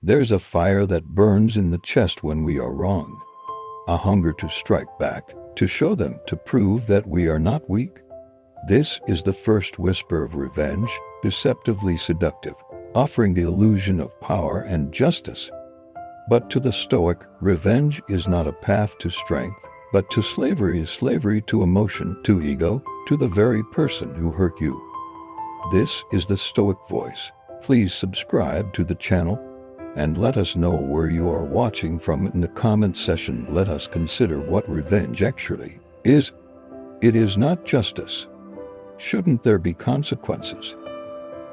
There's a fire that burns in the chest when we are wronged, a hunger to strike back, to show them, to prove that we are not weak. This is the first whisper of revenge, deceptively seductive, offering the illusion of power and justice. But to the Stoic, revenge is not a path to strength, but to slavery is slavery to emotion, to ego, to the very person who hurt you. This is the Stoic Voice. Please subscribe to the channel and let us know where you are watching from in the comment section. Let us consider what revenge actually is. It is not justice. Shouldn't there be consequences?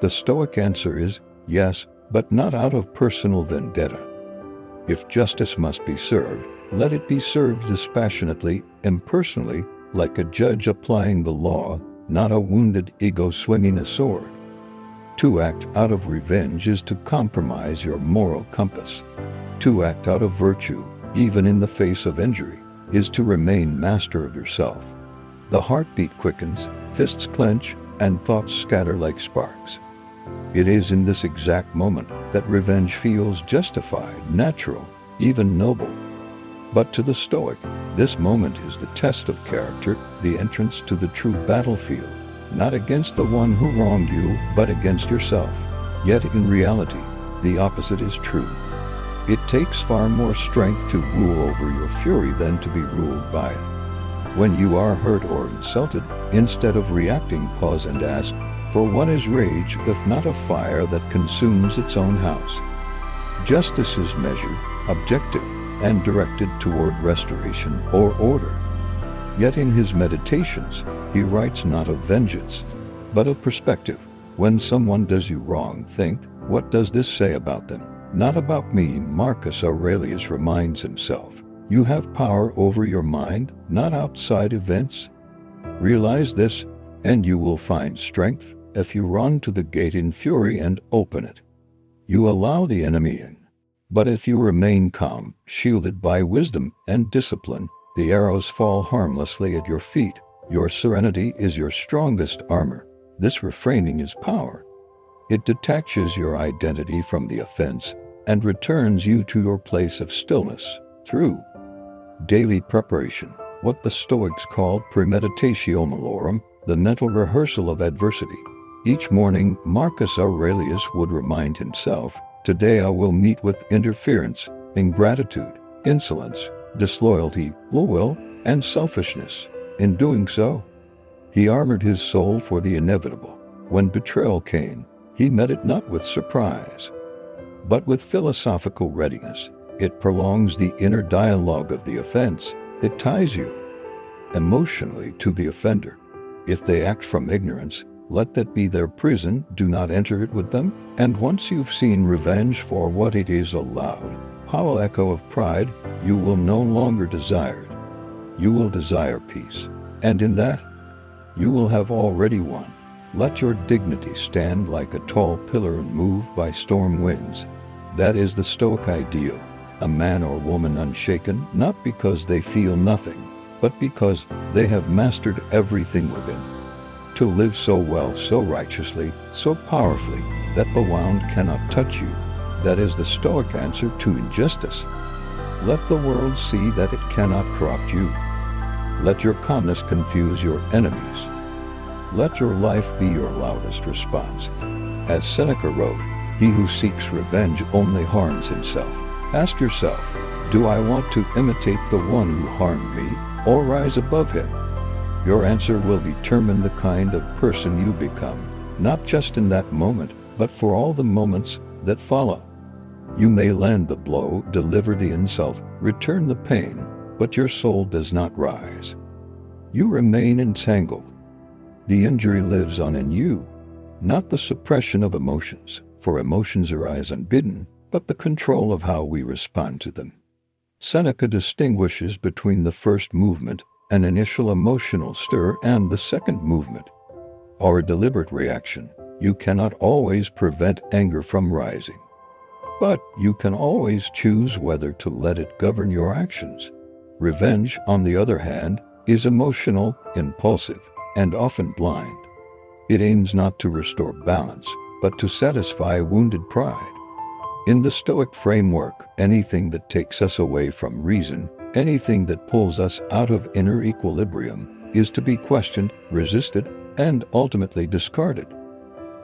The Stoic answer is yes, but not out of personal vendetta. If justice must be served, let it be served dispassionately, impersonally, like a judge applying the law, not a wounded ego swinging a sword. To act out of revenge is to compromise your moral compass. To act out of virtue, even in the face of injury, is to remain master of yourself. The heartbeat quickens, fists clench, and thoughts scatter like sparks. It is in this exact moment that revenge feels justified, natural, even noble. But to the Stoic, this moment is the test of character, the entrance to the true battlefield, not against the one who wronged you, but against yourself. Yet in reality, the opposite is true. It takes far more strength to rule over your fury than to be ruled by it. When you are hurt or insulted, instead of reacting, pause and ask, for what is rage if not a fire that consumes its own house? Justice is measured, objective, and directed toward restoration or order. Yet in his meditations, he writes not of vengeance, but of perspective. When someone does you wrong, think, what does this say about them? Not about me. Marcus Aurelius reminds himself, you have power over your mind, not outside events. Realize this, and you will find strength if you run to the gate in fury and open it. You allow the enemy in. But if you remain calm, shielded by wisdom and discipline, the arrows fall harmlessly at your feet. Your serenity is your strongest armor. This refraining is power. It detaches your identity from the offense and returns you to your place of stillness through daily preparation, what the Stoics called premeditatio malorum, the mental rehearsal of adversity. Each morning, Marcus Aurelius would remind himself, today I will meet with indifference, ingratitude, insolence, disloyalty, ill will, and selfishness. In doing so, he armored his soul for the inevitable. When betrayal came, he met it not with surprise, but with philosophical readiness. It prolongs the inner dialogue of the offense. It ties you emotionally to the offender. If they act from ignorance, let that be their prison. Do not enter it with them. And once you've seen revenge for what it is, a loud, hollow echo of pride, you will no longer desire it. You will desire peace. And in that, you will have already won. Let your dignity stand like a tall pillar unmoved by storm winds. That is the Stoic ideal. A man or woman unshaken, not because they feel nothing, but because they have mastered everything within. To live so well, so righteously, so powerfully, that the wound cannot touch you. That is the Stoic answer to injustice. Let the world see that it cannot corrupt you. Let your calmness confuse your enemies. Let your life be your loudest response. As Seneca wrote, he who seeks revenge only harms himself. Ask yourself, do I want to imitate the one who harmed me, or rise above him? Your answer will determine the kind of person you become, not just in that moment, but for all the moments that follow. You may land the blow, deliver the insult, return the pain, but your soul does not rise. You remain entangled. The injury lives on in you, not the suppression of emotions, for emotions arise unbidden, but the control of how we respond to them. Seneca distinguishes between the first movement, an initial emotional stir, and the second movement, or a deliberate reaction. You cannot always prevent anger from rising, but you can always choose whether to let it govern your actions. Revenge, on the other hand, is emotional, impulsive, and often blind. It aims not to restore balance, but to satisfy wounded pride. In the Stoic framework, anything that takes us away from reason, anything that pulls us out of inner equilibrium, is to be questioned, resisted, and ultimately discarded.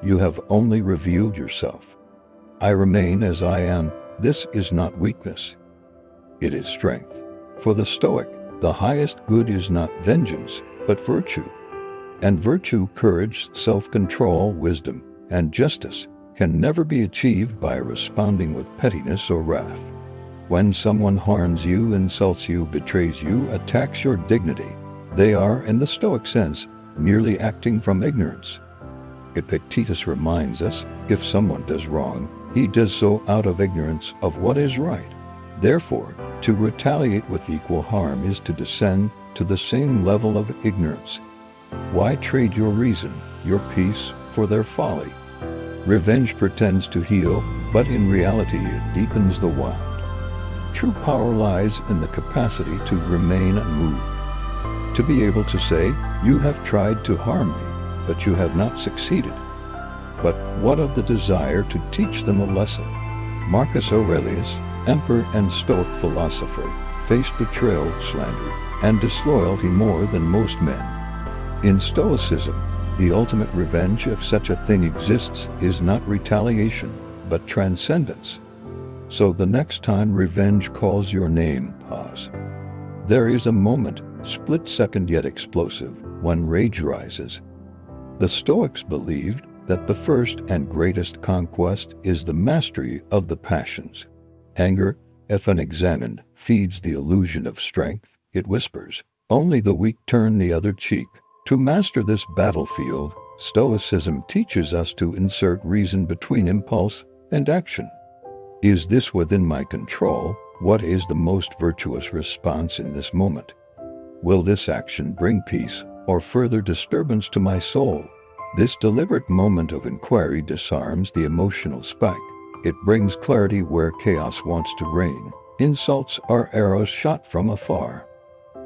You have only revealed yourself. I remain as I am. This is not weakness. It is strength. For the Stoic, the highest good is not vengeance, but virtue. And virtue, courage, self-control, wisdom, and justice can never be achieved by responding with pettiness or wrath. When someone harms you, insults you, betrays you, attacks your dignity, they are, in the Stoic sense, merely acting from ignorance. Epictetus reminds us, if someone does wrong, he does so out of ignorance of what is right. Therefore, to retaliate with equal harm is to descend to the same level of ignorance. Why trade your reason, your peace, for their folly? Revenge pretends to heal, but in reality it deepens the wound. True power lies in the capacity to remain unmoved. To be able to say, you have tried to harm me, but you have not succeeded. But what of the desire to teach them a lesson? Marcus Aurelius, emperor and Stoic philosopher, faced betrayal, slander, and disloyalty more than most men. In Stoicism, the ultimate revenge, if such a thing exists, is not retaliation, but transcendence. So the next time revenge calls your name, pause. There is a moment, split-second yet explosive, when rage rises. The Stoics believed that the first and greatest conquest is the mastery of the passions. Anger, if unexamined, feeds the illusion of strength. It whispers, only the weak turn the other cheek. To master this battlefield, Stoicism teaches us to insert reason between impulse and action. Is this within my control? What is the most virtuous response in this moment? Will this action bring peace or further disturbance to my soul? This deliberate moment of inquiry disarms the emotional spike. It brings clarity where chaos wants to reign. Insults are arrows shot from afar.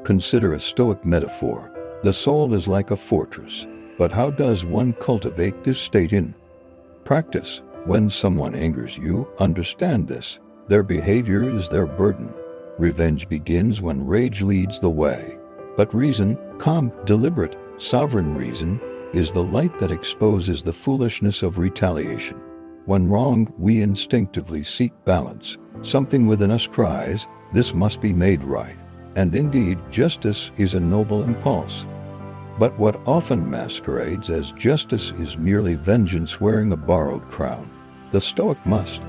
Consider a Stoic metaphor. The soul is like a fortress, but how does one cultivate this state in practice? When someone angers you, understand this. Their behavior is their burden. Revenge begins when rage leads the way. But reason, calm, deliberate, sovereign reason, is the light that exposes the foolishness of retaliation. When wronged, we instinctively seek balance. Something within us cries, this must be made right. And indeed, justice is a noble impulse. But what often masquerades as justice is merely vengeance wearing a borrowed crown. The Stoic must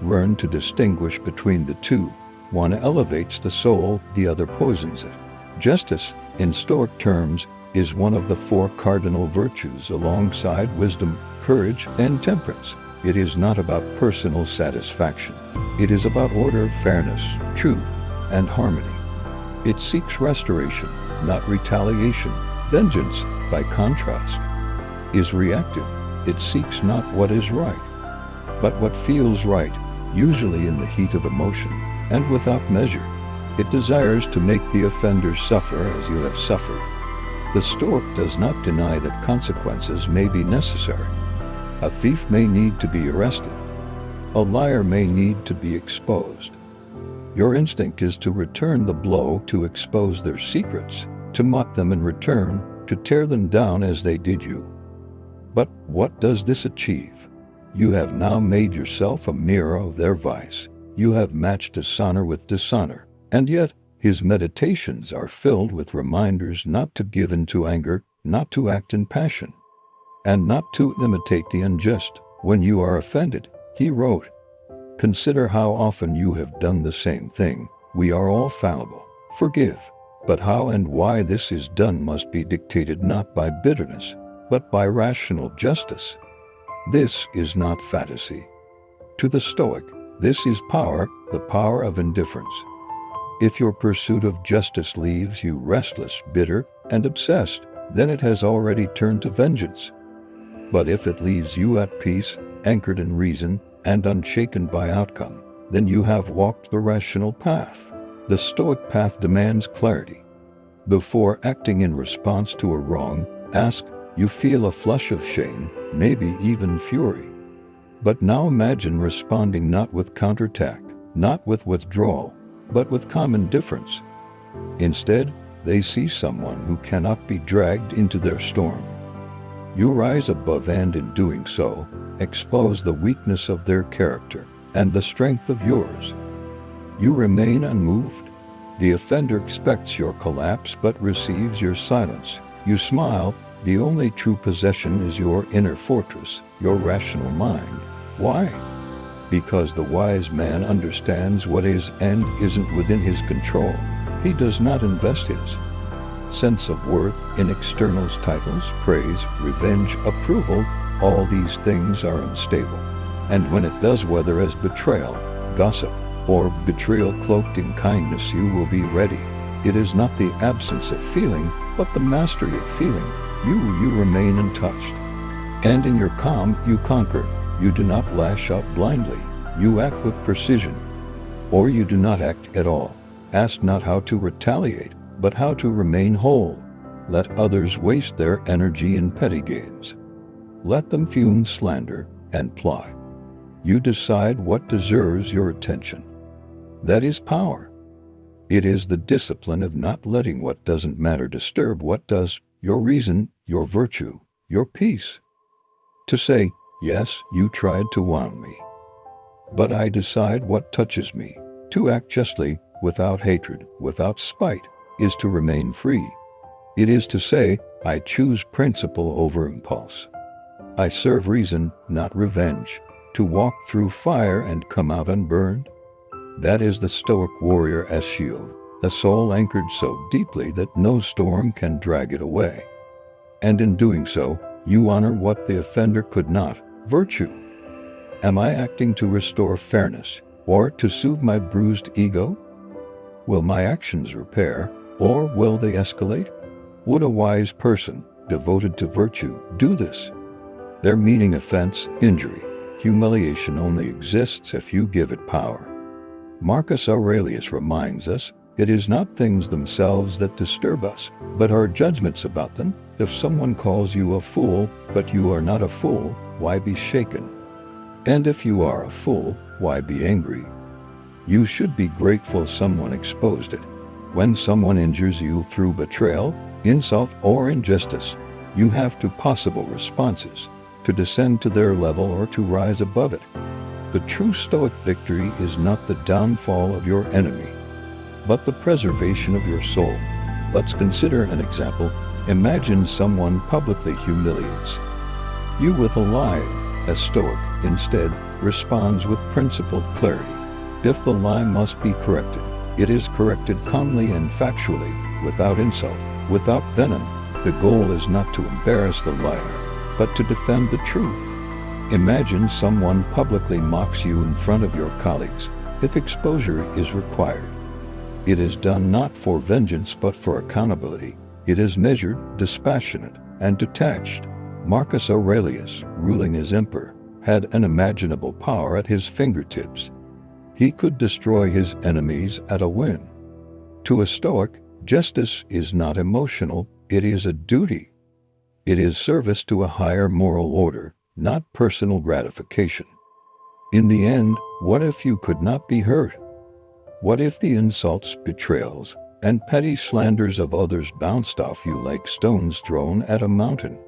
learn to distinguish between the two. One elevates the soul, the other poisons it. Justice, in Stoic terms, is one of the four cardinal virtues alongside wisdom, courage, and temperance. It is not about personal satisfaction. It is about order, fairness, truth, and harmony. It seeks restoration, not retaliation. Vengeance, by contrast, is reactive. It seeks not what is right, but what feels right, usually in the heat of emotion and without measure. It desires to make the offender suffer as you have suffered. The Stoic does not deny that consequences may be necessary. A thief may need to be arrested. A liar may need to be exposed. Your instinct is to return the blow, to expose their secrets, to mock them in return, to tear them down as they did you. But what does this achieve? You have now made yourself a mirror of their vice. You have matched dishonor with dishonor. And yet, his meditations are filled with reminders not to give in to anger, not to act in passion, and not to imitate the unjust. When you are offended, he wrote, consider how often you have done the same thing. We are all fallible. Forgive. But how and why this is done must be dictated not by bitterness, but by rational justice. This is not fantasy. To the Stoic, this is power, the power of indifference. If your pursuit of justice leaves you restless, bitter, and obsessed, then it has already turned to vengeance. But if it leaves you at peace, anchored in reason, and unshaken by outcome, then you have walked the rational path. The Stoic path demands clarity. Before acting in response to a wrong, ask, you feel a flush of shame, maybe even fury. But now imagine responding not with counterattack, not with withdrawal, but with calm indifference. Instead, they see someone who cannot be dragged into their storm. You rise above and in doing so, expose the weakness of their character and the strength of yours. You remain unmoved. The offender expects your collapse but receives your silence. You smile. The only true possession is your inner fortress, your rational mind. Why? Because the wise man understands what is and isn't within his control. He does not invest his sense of worth in externals, titles, praise, revenge, approval. All these things are unstable. And when it does weather as betrayal, gossip, or betrayal cloaked in kindness, you will be ready. It is not the absence of feeling, but the mastery of feeling. You remain untouched. And in your calm, you conquer. You do not lash out blindly. You act with precision. Or you do not act at all. Ask not how to retaliate, but how to remain whole. Let others waste their energy in petty games. Let them fume slander and plot. You decide what deserves your attention. That is power. It is the discipline of not letting what doesn't matter disturb what does, your reason, your virtue, your peace. To say, yes, you tried to wound me, but I decide what touches me. To act justly, without hatred, without spite, is to remain free. It is to say, I choose principle over impulse. I serve reason, not revenge. To walk through fire and come out unburned. That is the Stoic warrior as shield, a soul anchored so deeply that no storm can drag it away. And in doing so, you honor what the offender could not, virtue. Am I acting to restore fairness, or to soothe my bruised ego? Will my actions repair, or will they escalate? Would a wise person, devoted to virtue, do this? Their meaning offense, injury, humiliation only exists if you give it power. Marcus Aurelius reminds us, it is not things themselves that disturb us, but our judgments about them. If someone calls you a fool, but you are not a fool, why be shaken? And if you are a fool, why be angry? You should be grateful someone exposed it. When someone injures you through betrayal, insult, or injustice, you have two possible responses: to descend to their level or to rise above it. The true Stoic victory is not the downfall of your enemy, but the preservation of your soul. Let's consider an example. Imagine someone publicly humiliates you with a lie. A Stoic, instead, responds with principled clarity. If the lie must be corrected, it is corrected calmly and factually, without insult, without venom. The goal is not to embarrass the liar, but to defend the truth. Imagine someone publicly mocks you in front of your colleagues. If exposure is required, it is done not for vengeance but for accountability. It is measured, dispassionate, and detached. Marcus Aurelius, ruling as emperor, had unimaginable power at his fingertips. He could destroy his enemies at a whim. To a Stoic, justice is not emotional, it is a duty. It is service to a higher moral order, not personal gratification. In the end, what if you could not be hurt? What if the insults, betrayals, and petty slanders of others bounced off you like stones thrown at a mountain?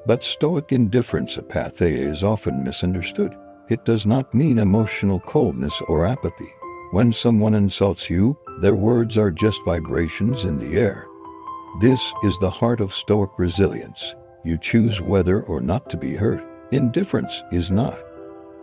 But Stoic indifference, apatheia, is often misunderstood. It does not mean emotional coldness or apathy. When someone insults you, their words are just vibrations in the air. This is the heart of Stoic resilience. You choose whether or not to be hurt. Indifference is not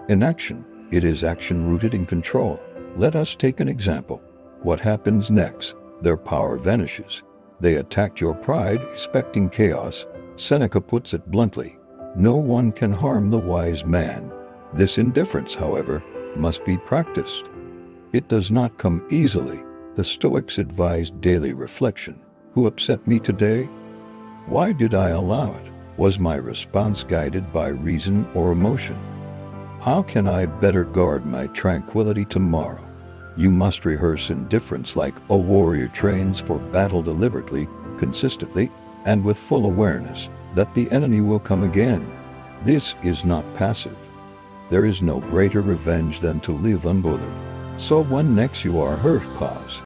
inaction. It is action rooted in control. Let us take an example. What happens next? Their power vanishes. They attacked your pride, expecting chaos. Seneca puts it bluntly, no one can harm the wise man. This indifference, however, must be practiced. It does not come easily. The Stoics advised daily reflection. Who upset me today? Why did I allow it? Was my response guided by reason or emotion? How can I better guard my tranquility tomorrow? You must rehearse indifference like a warrior trains for battle, deliberately, consistently, and with full awareness that the enemy will come again. This is not passive. There is no greater revenge than to live unbothered. So when next you are hurt, pause.